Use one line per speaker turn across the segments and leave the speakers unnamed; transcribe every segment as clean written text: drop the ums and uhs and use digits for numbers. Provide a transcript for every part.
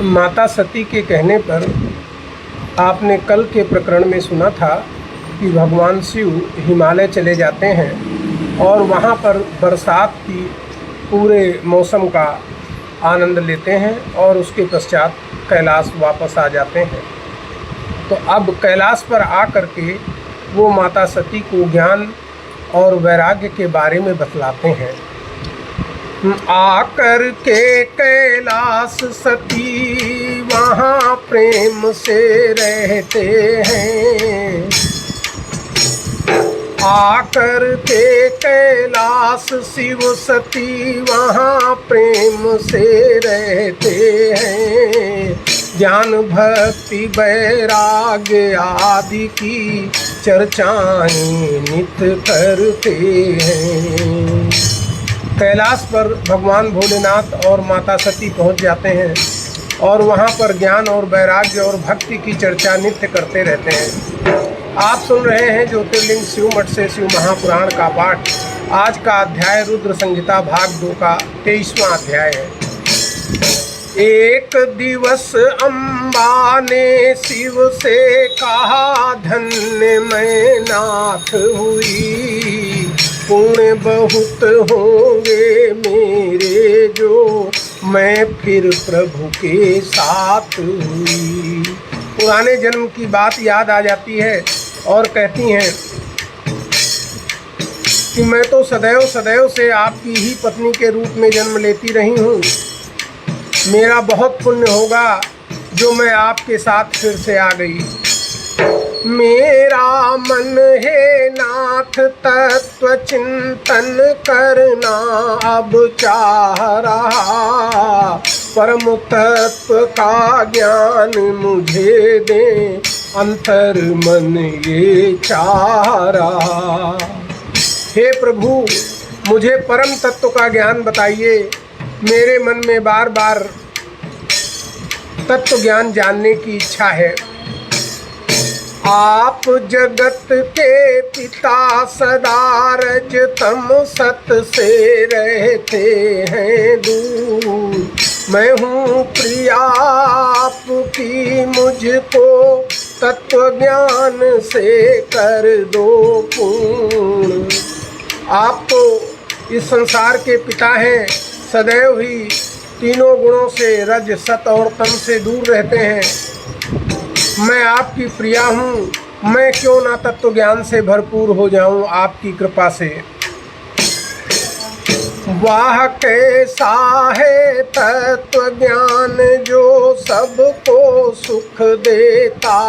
माता सती के कहने पर आपने कल के प्रकरण में सुना था कि भगवान शिव हिमालय चले जाते हैं और वहाँ पर बरसात की पूरे मौसम का आनंद लेते हैं और उसके पश्चात कैलाश वापस आ जाते हैं। तो अब कैलाश पर आकर के वो माता सती को ज्ञान और वैराग्य के बारे में बतलाते हैं। आकर के कैलाश सती वहाँ प्रेम से रहते हैं। आकर के कैलाश शिव सती वहाँ प्रेम से रहते हैं। ज्ञान भक्ति वैराग्य आदि की चर्चाएं नित करते हैं। कैलाश पर भगवान भोलेनाथ और माता सती पहुंच जाते हैं और वहां पर ज्ञान और वैराग्य और भक्ति की चर्चा नित्य करते रहते हैं। आप सुन रहे हैं ज्योतिर्लिंग शिव मठ से शिव महापुराण का पाठ। आज का अध्याय रुद्र संहिता भाग 2 का 23वां अध्याय है। एक दिवस अम्बा ने शिव से कहा, धन्य मैं नाथ हुई, पुण्य बहुत होंगे मेरे जो मैं फिर प्रभु के साथ हुई। पुराने जन्म की बात याद आ जाती है और कहती हैं कि मैं तो सदैव सदैव से आपकी ही पत्नी के रूप में जन्म लेती रही हूँ। मेरा बहुत पुण्य होगा जो मैं आपके साथ फिर से आ गई। मेरा मन है नाथ तत्व चिंतन करना अब चाह रहा, परम तत्व का ज्ञान मुझे दे अंतर मन ये चाह रहा। हे प्रभु, मुझे परम तत्व का ज्ञान बताइए। मेरे मन में बार बार तत्व ज्ञान जानने की इच्छा है। आप जगत के पिता सदा रज तम सत से रहते हैं दूर। मैं हूँ प्रिया आपकी, मुझको तत्व ज्ञान से कर दो पूर्ण। आप तो इस संसार के पिता हैं, सदैव ही तीनों गुणों से रज सत और तम से दूर रहते हैं। मैं आपकी प्रिया हूँ, मैं क्यों ना तत्व ज्ञान से भरपूर हो जाऊँ आपकी कृपा से। वाह कैसा है तत्व ज्ञान जो सबको सुख देता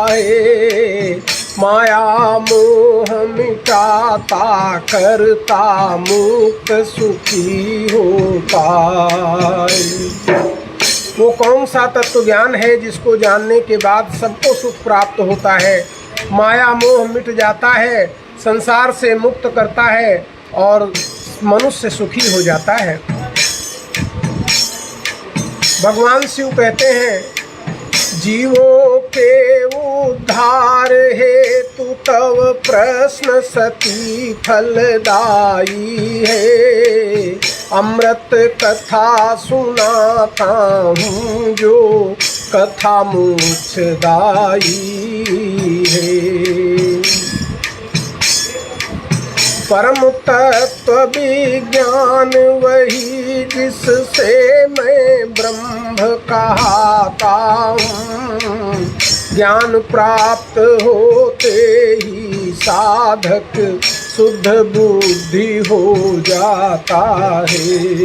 है, माया मोह मिटाता करता मुक्त सुखी होता है। वो कौन सा तत्व ज्ञान है जिसको जानने के बाद सबको सुख प्राप्त होता है, माया मोह मिट जाता है, संसार से मुक्त करता है और मनुष्य सुखी हो जाता है। भगवान शिव कहते हैं, जीवों के उद्धार हेतु तव प्रश्न सती फलदायी है। अमृत कथा सुनाता हूँ जो कथा मोक्षदायी है। परम तत्व विज्ञान वही जिससे मैं ब्रह्म कहता हूँ। ज्ञान प्राप्त होते ही साधक शुद्ध बुद्धि हो जाता है।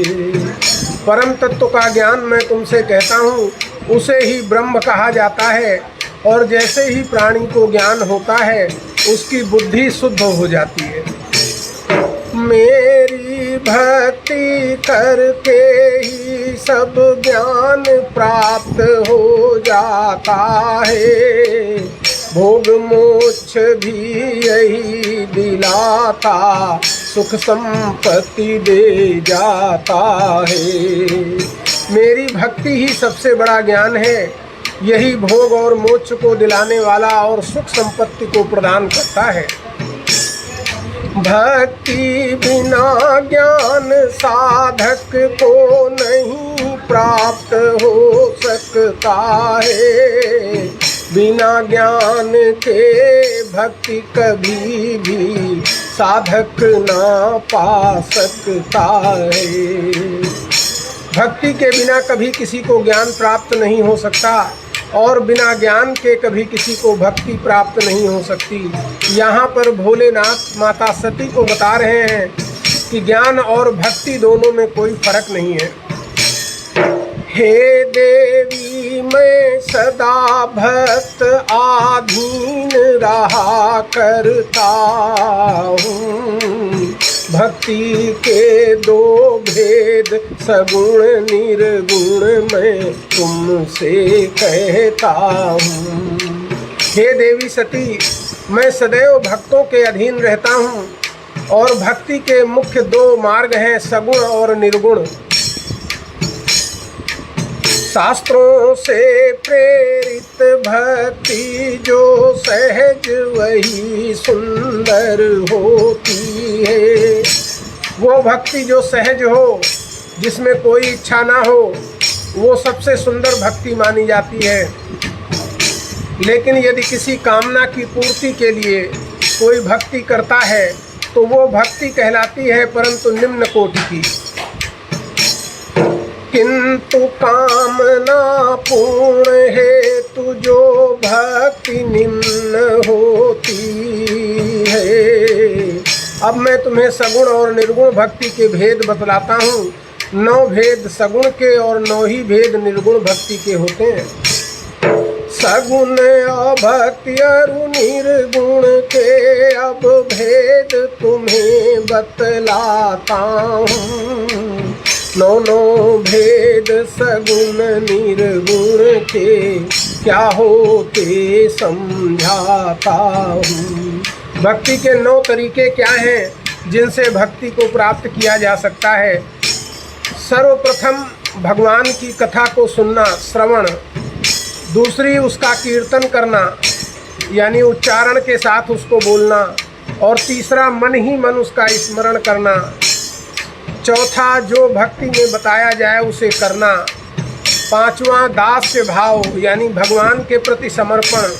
परम तत्व का ज्ञान मैं तुमसे कहता हूँ, उसे ही ब्रह्म कहा जाता है और जैसे ही प्राणी को ज्ञान होता है उसकी बुद्धि शुद्ध हो जाती है। मेरी भक्ति करके ही सब ज्ञान प्राप्त हो जाता है। भोग मोक्ष भी यही दिलाता, सुख संपत्ति दे जाता है। मेरी भक्ति ही सबसे बड़ा ज्ञान है। यही भोग और मोक्ष को दिलाने वाला और सुख संपत्ति को प्रदान करता है। भक्ति बिना ज्ञान साधक को नहीं प्राप्त हो सकता है। बिना ज्ञान के भक्ति कभी भी साधक ना पा सकता है। भक्ति के बिना कभी किसी को ज्ञान प्राप्त नहीं हो सकता और बिना ज्ञान के कभी किसी को भक्ति प्राप्त नहीं हो सकती। यहाँ पर भोलेनाथ माता सती को बता रहे हैं कि ज्ञान और भक्ति दोनों में कोई फर्क नहीं है। हे देवी मैं सदा भक्त आधीन रहा करता हूँ। भक्ति के दो भेद सगुण निर्गुण मैं तुमसे कहता हूँ। हे देवी सती मैं सदैव भक्तों के अधीन रहता हूँ और भक्ति के मुख्य दो मार्ग हैं, सगुण और निर्गुण। शास्त्रों से प्रेरित भक्ति जो सहज वही सुंदर होती है। वो भक्ति जो सहज हो, जिसमें कोई इच्छा ना हो, वो सबसे सुंदर भक्ति मानी जाती है। लेकिन यदि किसी कामना की पूर्ति के लिए कोई भक्ति करता है तो वो भक्ति कहलाती है, परंतु निम्न कोटि की। किंतु कामना पूर्ण हेतु जो भक्ति निम्न होती है। अब मैं तुम्हें सगुण और निर्गुण भक्ति के भेद बतलाता हूँ। 9 भेद सगुण के और 9 ही भेद निर्गुण भक्ति के होते हैं। सगुण भक्ति अरु निर्गुण के अब भेद तुम्हें बतलाता हूँ। 9 भेद सगुण निर्गुण के क्या होते समझाता हूँ। भक्ति के 9 तरीके क्या हैं जिनसे भक्ति को प्राप्त किया जा सकता है। सर्वप्रथम भगवान की कथा को सुनना, श्रवण। दूसरी उसका कीर्तन करना, यानी उच्चारण के साथ उसको बोलना। और तीसरा मन ही मन उसका स्मरण करना। चौथा जो भक्ति में बताया जाए उसे करना। पांचवा दास्य भाव, यानी भगवान के प्रति समर्पण।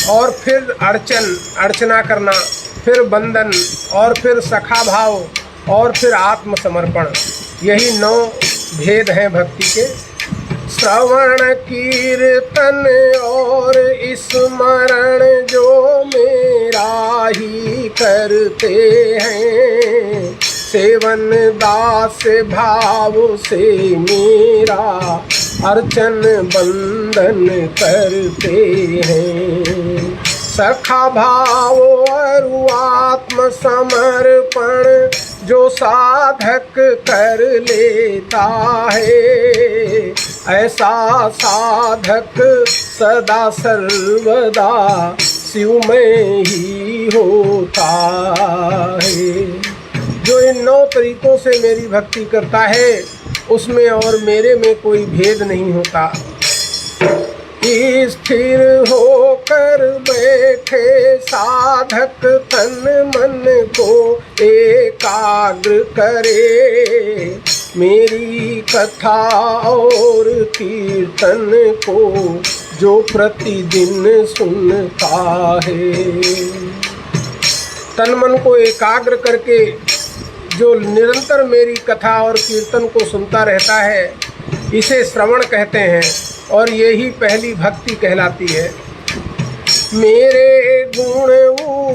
और फिर अर्चना करना, फिर बंदन, और फिर सखा भाव, और फिर आत्मसमर्पण। यही 9 भेद हैं भक्ति के। श्रवण कीर्तन और स्मरण जो मेरा ही करते हैं। सेवन दास भाव से मेरा अर्चन बंदन करते हैं। सखा भाव और आत्म समर्पण जो साधक कर लेता है, ऐसा साधक सदा सर्वदा शिव में ही होता है। जो इन 9 तरीकों से मेरी भक्ति करता है उसमें और मेरे में कोई भेद नहीं होता। स्थिर होकर बैठे साधक तन मन को एकाग्र करे। मेरी कथा और कीर्तन को जो प्रतिदिन सुनता है। तन मन को एकाग्र करके जो निरंतर मेरी कथा और कीर्तन को सुनता रहता है, इसे श्रवण कहते हैं और यही पहली भक्ति कहलाती है। मेरे गुण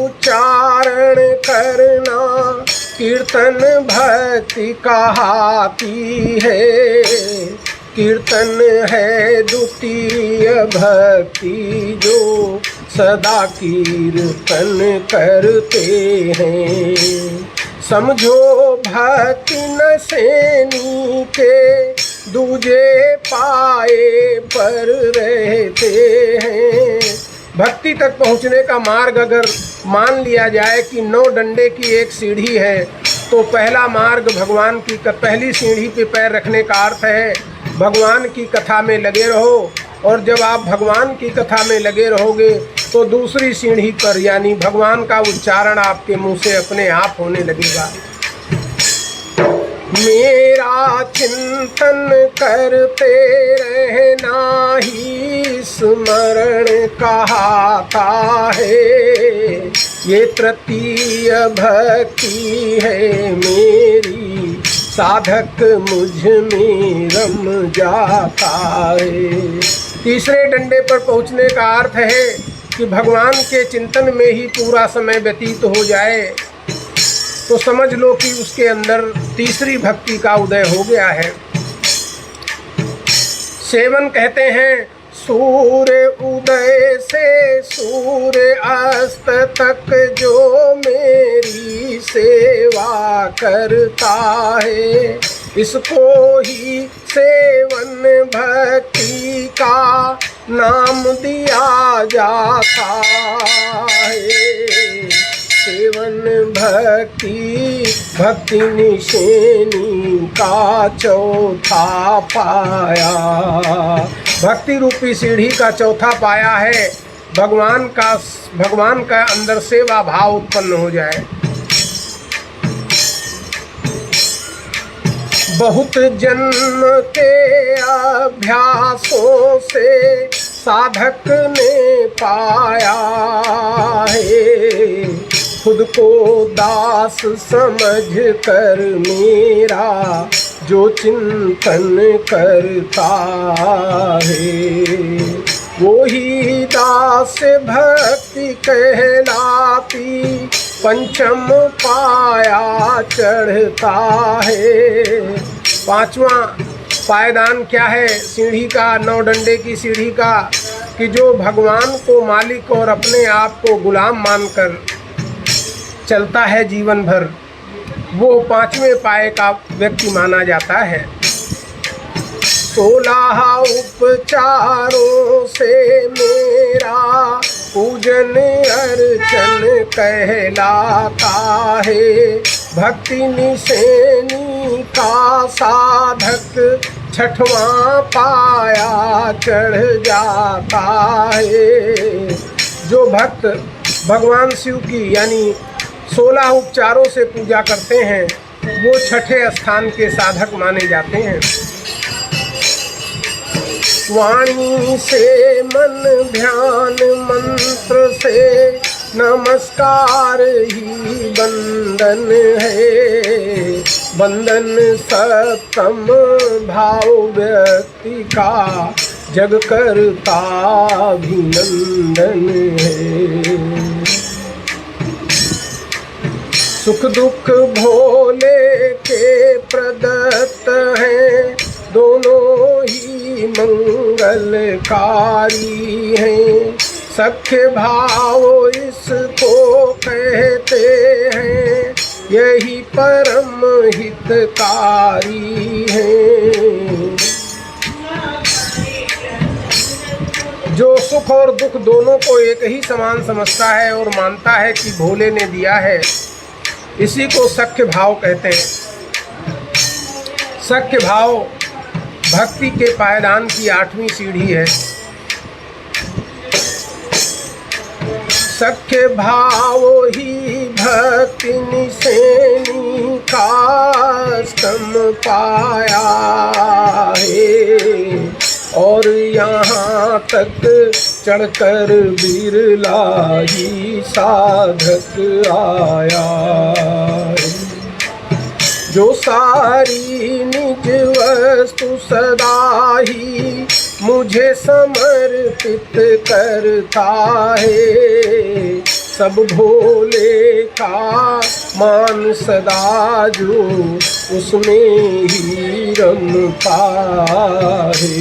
उच्चारण करना कीर्तन भक्ति कहाती है। कीर्तन है द्वितीय भक्ति जो सदा कीर्तन करते हैं। समझो भक्ति न सेनी के दूजे पाए पर रहते हैं। भक्ति तक पहुँचने का मार्ग अगर मान लिया जाए कि 9 डंडे की एक सीढ़ी है, तो पहला मार्ग भगवान की पहली सीढ़ी पे पैर रखने का अर्थ है भगवान की कथा में लगे रहो। और जब आप भगवान की कथा में लगे रहोगे तो दूसरी सीढ़ी पर यानी भगवान का उच्चारण आपके मुंह से अपने आप होने लगेगा। मेरा चिंतन करते रहना स्मरण कहाता है। ये तृतीय भक्ति है मेरी, साधक मुझ में रम जाता है। तीसरे डंडे पर पहुँचने का अर्थ है कि भगवान के चिंतन में ही पूरा समय व्यतीत हो जाए तो समझ लो कि उसके अंदर तीसरी भक्ति का उदय हो गया है। सेवन कहते हैं सूर्य उदय से सूर्य अस्त तक जो मेरी सेवा करता है, इसको ही सेवन भक्ति का नाम दिया जाता है। सेवन भक्ति निशेनी का चौथा पाया। भक्ति रूपी सीढ़ी का चौथा पाया है भगवान का अंदर सेवा भाव उत्पन्न हो जाए। बहुत जन्म के अभ्यासों से साधक ने पाया है, खुद को दास समझ कर मेरा जो चिंतन करता है, वो ही दास भक्ति कहलाती पंचम पाया चढ़ता है। पांचवा पायदान क्या है सीढ़ी का, नौ डंडे की सीढ़ी का, कि जो भगवान को मालिक और अपने आप को गुलाम मानकर चलता है जीवन भर, वो पांचवें पाए का व्यक्ति माना जाता है। 16 उपचारों से मेरा पूजन अर्चन कहलाता है, भक्ति निशेनी का साधक छठवां पाया चढ़ जाता है। जो भक्त भगवान शिव की यानी 16 उपचारों से पूजा करते हैं वो छठे स्थान के साधक माने जाते हैं। वाणी से मन ध्यान मंत्र से नमस्कार ही बंधन है, बंधन सप्तम भाव व्यक्ति का जग करता अभिनंदन है। सुख दुख भोले के प्रदत्त हैं, दोनों ही मंगलकारी हैं, सख्य भाव इसको कहते हैं, यही परम हितकारी हैं। जो सुख और दुख दोनों को एक ही समान समझता है और मानता है कि भोले ने दिया है, इसी को सख्य भाव कहते हैं। सख्य भाव भक्ति के पायदान की 8वीं सीढ़ी है। सख्य भाव ही भक्ति निशेनी का स्तम पाया है, और यहाँ तक चढ़कर बिरला ही साधक आया है। जो सारी निज वस्तु सदा ही मुझे समर्पित करता है, सब भोले का मान सदा जो उसमें ही रमता है।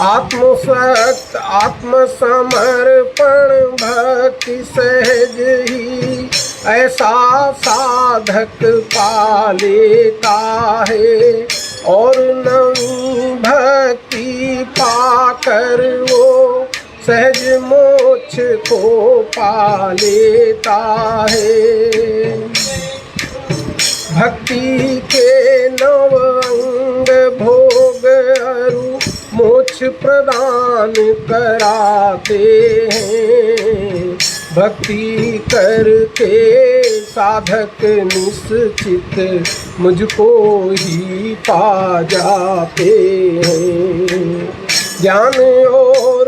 आत्मसक्त आत्मसमर्पण भक्ति सहज ही ऐसा साधक पा लेता है, और नवी भक्ति पाकर वो सहज मोक्ष को पा लेता है। भक्ति के नव अंग भोग अरु मोक्ष प्रदान कराते हैं, भक्ति करके साधक निश्चित मुझको ही पा जाते हैं। ज्ञान और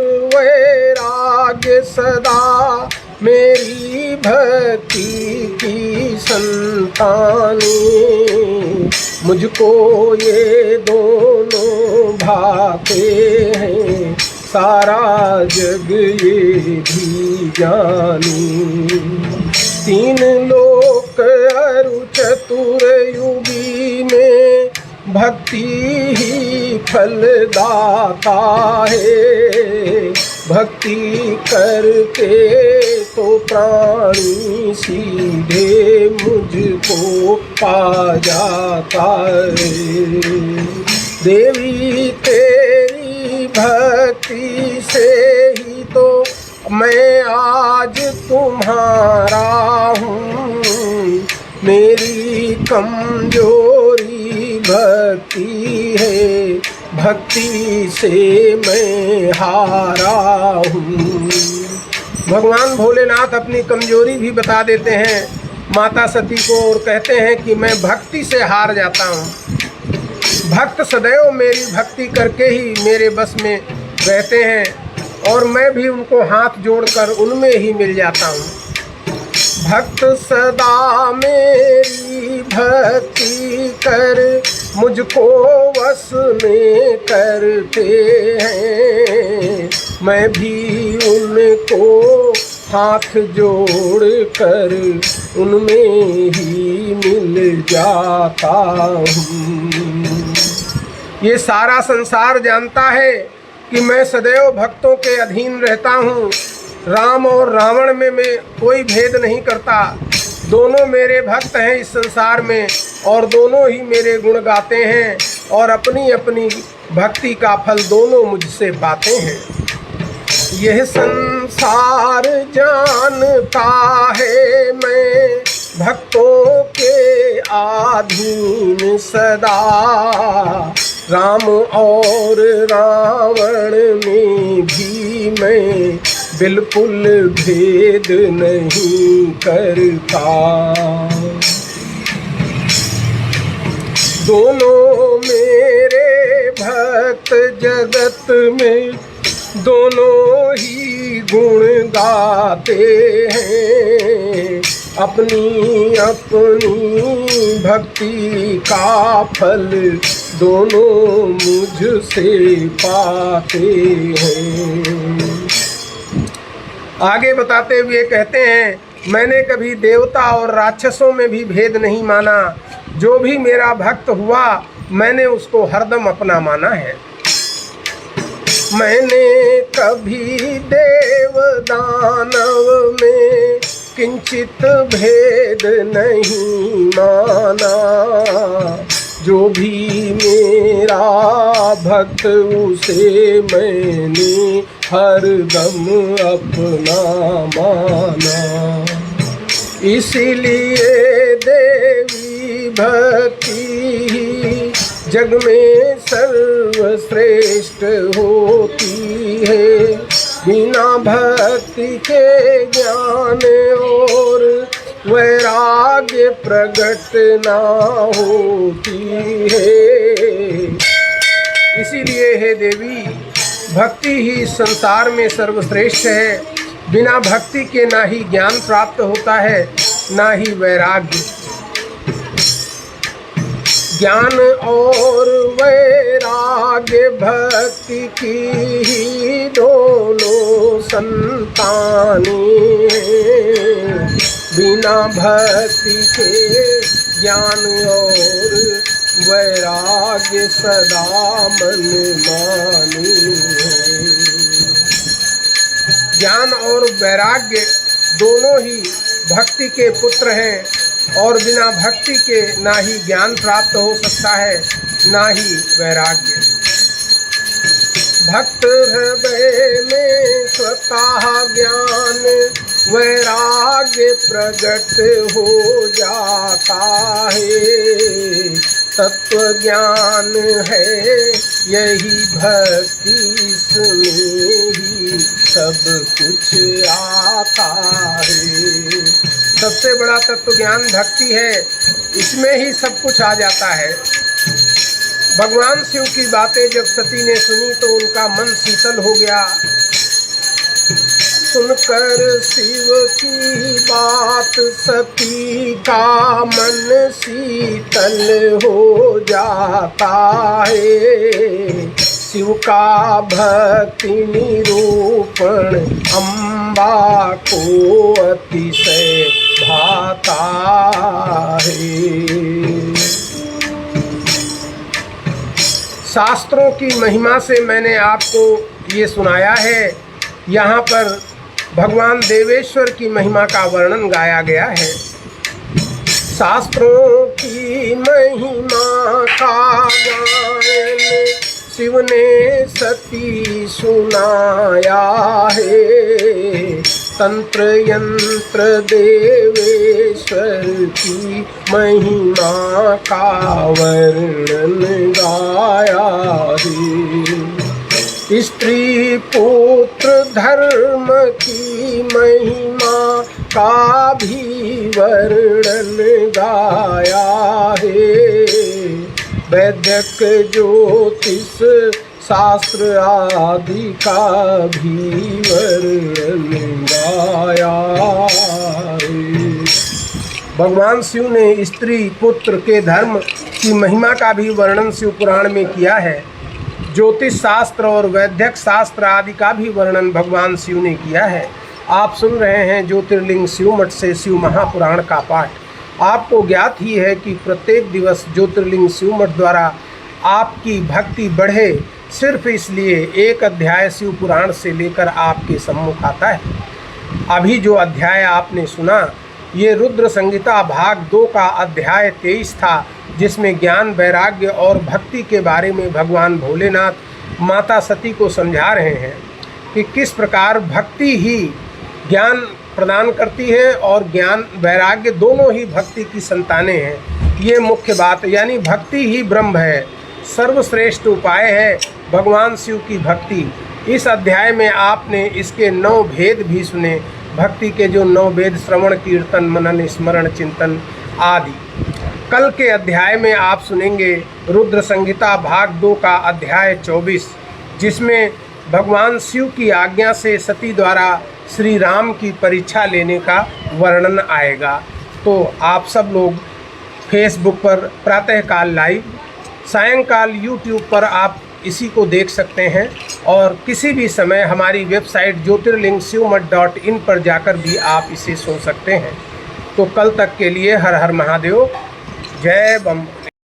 सदा मेरी भक्ति की संतानी। मुझको ये दोनों भाते हैं, सारा जग ये भी जानी। तीन लोक अरु चतुर्युगी में भक्ति ही फलदाता है। भक्ति करके तो प्राणी सीधे मुझको पा जाता है। देवी तेरी भक्ति से ही तो मैं आज तुम्हारा हूँ। मेरी कमजोरी भक्ति है, भक्ति से मैं हारा हूँ। भगवान भोलेनाथ अपनी कमजोरी भी बता देते हैं माता सती को और कहते हैं कि मैं भक्ति से हार जाता हूँ। भक्त सदैव मेरी भक्ति करके ही मेरे बस में रहते हैं और मैं भी उनको हाथ जोड़कर उनमें ही मिल जाता हूँ। भक्त सदा मेरी भक्ति कर मुझको वश में करते हैं। मैं भी उनको हाथ जोड़ कर उनमें ही मिल जाता हूँ। ये सारा संसार जानता है कि मैं सदैव भक्तों के अधीन रहता हूँ। राम और रावण में मैं कोई भेद नहीं करता। दोनों मेरे भक्त हैं इस संसार में और दोनों ही मेरे गुण गाते हैं और अपनी अपनी भक्ति का फल दोनों मुझसे पाते हैं। यह संसार जानता है मैं भक्तों के अधीन सदा। राम और रावण में भी मैं बिल्कुल भेद नहीं करता। दोनों मेरे भक्त जगत में दोनों ही गुण गाते हैं। अपनी अपनी भक्ति का फल दोनों मुझसे पाते हैं। आगे बताते हुए कहते हैं, मैंने कभी देवता और राक्षसों में भी भेद नहीं माना। जो भी मेरा भक्त हुआ मैंने उसको हरदम अपना माना है। मैंने कभी देव दानव में किंचित भेद नहीं माना। जो भी मेरा भक्त उसे मैंने हरदम अपना माना। इसीलिए देवी भक्ति जग में सर्वश्रेष्ठ होती है। बिना भक्ति के ज्ञान और वैराग्य प्रकट ना होती है। इसीलिए हे देवी, भक्ति ही संसार में सर्वश्रेष्ठ है। बिना भक्ति के ना ही ज्ञान प्राप्त होता है ना ही वैराग्य। ज्ञान और वैराग्य भक्ति की ही दोनों संतानी हैं। बिना भक्ति के ज्ञान और वैराग्य सदा मन मानी है। ज्ञान और वैराग्य दोनों ही भक्ति के पुत्र हैं और बिना भक्ति के ना ही ज्ञान प्राप्त हो सकता है ना ही वैराग्य। भक्त हृदय में स्वतः ज्ञान वैराग्य प्रकट हो जाता है। तत्व ज्ञान है यही भक्ति, इसमें ही सब कुछ आता है। सबसे बड़ा तत्व ज्ञान भक्ति है, इसमें ही सब कुछ आ जाता है। भगवान शिव की बातें जब सती ने सुनी तो उनका मन शीतल हो गया। सुनकर शिव की बात सती का मन शीतल हो जाता है। शिव का भक्ति निरूपण अम्बा को अतिशय भाता है। शास्त्रों की महिमा से मैंने आपको ये सुनाया है। यहाँ पर भगवान देवेश्वर की महिमा का वर्णन गाया गया है। शास्त्रों की महिमा का गायन शिव ने सती सुनाया है। तंत्र यंत्र देवेश्वर की महिमा का वर्णन गाया है। स्त्री पुत्र धर्म की महिमा का भी वर्णन गाया है। वैदिक ज्योतिष शास्त्र आदि का भी वर्णन गाया है। भगवान शिव ने स्त्री पुत्र के धर्म की महिमा का भी वर्णन शिव पुराण में किया है। ज्योतिष शास्त्र और वैदिक शास्त्र आदि का भी वर्णन भगवान शिव ने किया है। आप सुन रहे हैं ज्योतिर्लिंग शिव मठ से शिव महापुराण का पाठ। आपको ज्ञात ही है कि प्रत्येक दिवस ज्योतिर्लिंग शिव मठ द्वारा आपकी भक्ति बढ़े, सिर्फ इसलिए एक अध्याय शिव पुराण से लेकर आपके सम्मुख आता है। अभी जो अध्याय आपने सुना ये रुद्र संहिता भाग 2 का अध्याय 23 था, जिसमें ज्ञान वैराग्य और भक्ति के बारे में भगवान भोलेनाथ माता सती को समझा रहे हैं कि किस प्रकार भक्ति ही ज्ञान प्रदान करती है और ज्ञान वैराग्य दोनों ही भक्ति की संतानें हैं। ये मुख्य बात, यानी भक्ति ही ब्रह्म है, सर्वश्रेष्ठ उपाय है भगवान शिव की भक्ति। इस अध्याय में आपने इसके 9 भेद भी सुने, भक्ति के जो 9 भेद, श्रवण कीर्तन मनन स्मरण चिंतन आदि। कल के अध्याय में आप सुनेंगे रुद्र संहिता भाग 2 का अध्याय 24, जिसमें भगवान शिव की आज्ञा से सती द्वारा श्री राम की परीक्षा लेने का वर्णन आएगा। तो आप सब लोग फेसबुक पर प्रातःकाल लाइव, सायंकाल यूट्यूब पर आप इसी को देख सकते हैं, और किसी भी समय हमारी वेबसाइट ज्योतिर्लिंगशिवमठ.in पर जाकर भी आप इसे सुन सकते हैं। तो कल तक के लिए हर हर महादेव, जय बम।